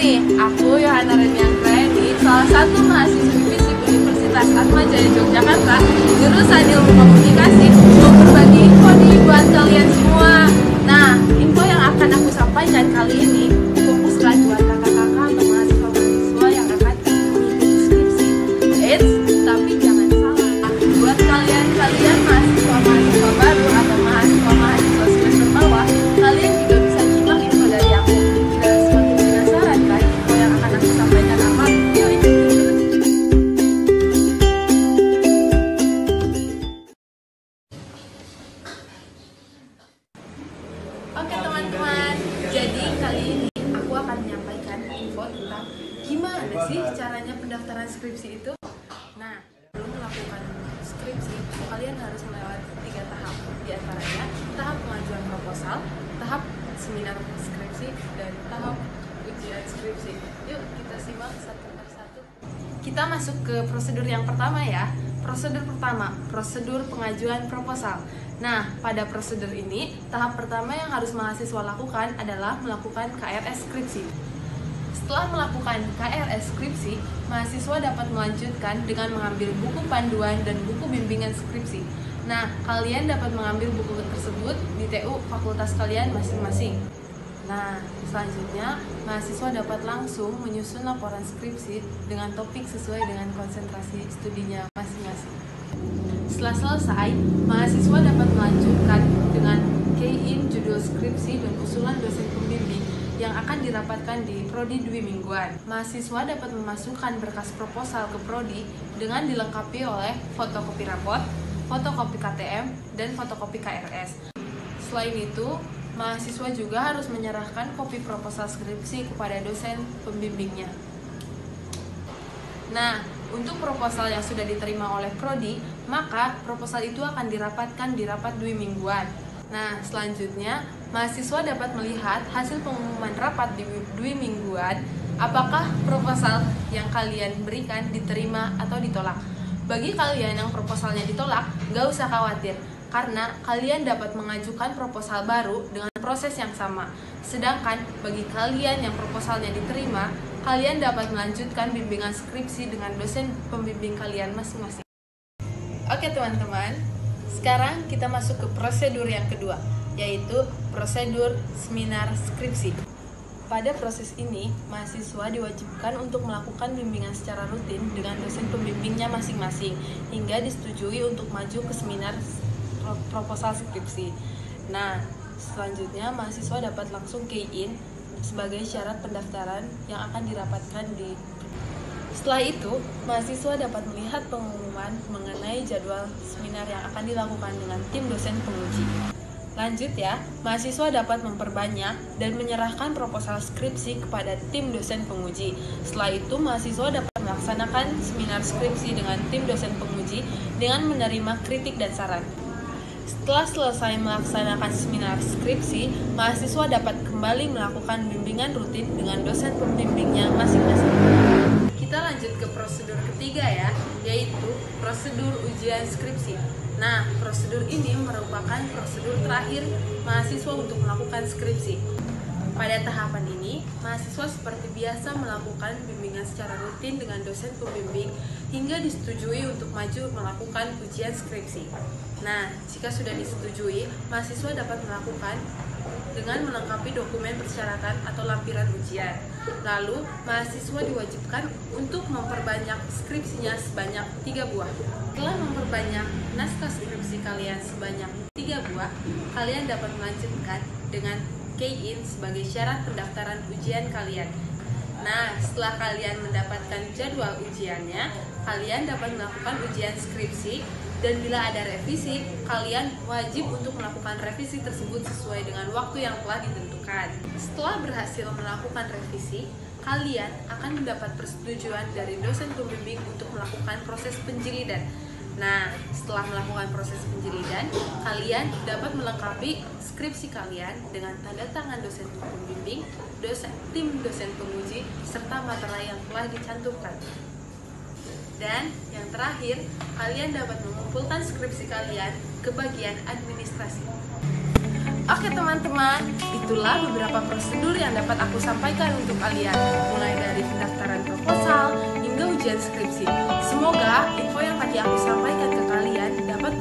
nih, aku Yohana Reniangraeni, salah satu mahasiswi FISIP Universitas Atmajaya Yogyakarta, jurusan Ilmu Komunikasi, mau berbagi info nih buat kalian semua. Nah, info yang akan aku sampaikan kali ini fokuslah buat kakak-kakak atau mahasiswa yang akan mengikuti skripsi. Tapi jangan salah, buat kalian mahasiswa baru atau mahasiswa semester bawah, kalian juga bisa simak info dari aku. Dan semakin penasaran kan info yang akan aku sampaikan apa? Yuk ikutin terus. Oke teman-teman, jadi kali ini aku akan menyampaikan info tentang gimana sih caranya pendaftaran skripsi itu. Nah, sebelum melakukan skripsi, kalian harus melewati 3 tahap. Di antaranya, tahap pengajuan proposal, tahap seminar skripsi, dan tahap ujian skripsi. Yuk, kita simak satu persatu. Kita masuk ke prosedur yang pertama ya. Prosedur pertama, prosedur pengajuan proposal. Nah, pada prosedur ini, tahap pertama yang harus mahasiswa lakukan adalah melakukan KRS skripsi. Setelah melakukan KRS skripsi, mahasiswa dapat melanjutkan dengan mengambil buku panduan dan buku bimbingan skripsi. Nah, kalian dapat mengambil buku tersebut di TU fakultas kalian masing-masing. Nah, selanjutnya, mahasiswa dapat langsung menyusun laporan skripsi dengan topik sesuai dengan konsentrasi studinya masing-masing. Setelah selesai, mahasiswa dapat melanjutkan dengan key-in judul skripsi dan usulan dosen pembimbing yang akan dirapatkan di Prodi Dwi Mingguan. Mahasiswa dapat memasukkan berkas proposal ke Prodi dengan dilengkapi oleh fotokopi rapot, fotokopi KTM, dan fotokopi KRS. Selain itu, mahasiswa juga harus menyerahkan kopi proposal skripsi kepada dosen pembimbingnya. Nah, untuk proposal yang sudah diterima oleh Prodi, maka proposal itu akan dirapatkan di rapat Dwi Mingguan. Nah, selanjutnya, mahasiswa dapat melihat hasil pengumuman rapat di Dwi Mingguan, apakah proposal yang kalian berikan diterima atau ditolak. Bagi kalian yang proposalnya ditolak, gak usah khawatir, karena kalian dapat mengajukan proposal baru dengan proses yang sama. Sedangkan bagi kalian yang proposalnya diterima, kalian dapat melanjutkan bimbingan skripsi dengan dosen pembimbing kalian masing-masing. Oke teman-teman, sekarang kita masuk ke prosedur yang kedua, yaitu prosedur seminar skripsi. Pada proses ini, mahasiswa diwajibkan untuk melakukan bimbingan secara rutin dengan dosen pembimbingnya masing-masing, hingga disetujui untuk maju ke seminar proposal skripsi. Nah, selanjutnya mahasiswa dapat langsung key-in sebagai syarat pendaftaran yang akan dirapatkan di. Setelah itu, mahasiswa dapat melihat pengumuman mengenai jadwal seminar yang akan dilakukan dengan tim dosen penguji. Lanjut ya, mahasiswa dapat memperbanyak dan menyerahkan proposal skripsi kepada tim dosen penguji. Setelah itu, mahasiswa dapat melaksanakan seminar skripsi dengan tim dosen penguji dengan menerima kritik dan saran. Setelah selesai melaksanakan seminar skripsi, mahasiswa dapat kembali melakukan bimbingan rutin dengan dosen pembimbingnya masing-masing. Kita lanjut ke prosedur ketiga ya, yaitu prosedur ujian skripsi. Nah, prosedur ini merupakan prosedur terakhir mahasiswa untuk melakukan skripsi. Pada tahapan ini, mahasiswa seperti biasa melakukan bimbingan secara rutin dengan dosen pembimbing hingga disetujui untuk maju melakukan ujian skripsi. Nah, jika sudah disetujui, mahasiswa dapat melakukan dengan melengkapi dokumen persyaratan atau lampiran ujian. Lalu, mahasiswa diwajibkan untuk memperbanyak skripsinya sebanyak 3 buah. Setelah memperbanyak naskah skripsi kalian sebanyak 3 buah, kalian dapat melanjutkan dengan key-in sebagai syarat pendaftaran ujian kalian. Nah, setelah kalian mendapatkan jadwal ujiannya, kalian dapat melakukan ujian skripsi, dan bila ada revisi, kalian wajib untuk melakukan revisi tersebut sesuai dengan waktu yang telah ditentukan. Setelah berhasil melakukan revisi, kalian akan mendapat persetujuan dari dosen pembimbing untuk melakukan proses penjilidan. Nah, setelah melakukan proses penjilidan, kalian dapat melengkapi skripsi kalian dengan tanda tangan dosen pembimbing, tim dosen penguji, serta materai yang telah dicantumkan. Dan yang terakhir, kalian dapat mengumpulkan skripsi kalian ke bagian administrasi. Oke teman-teman, itulah beberapa prosedur yang dapat aku sampaikan untuk kalian, mulai dari pendaftaran proposal hingga ujian skripsi. Semoga info yang tadi aku sampaikan ke kalian dapat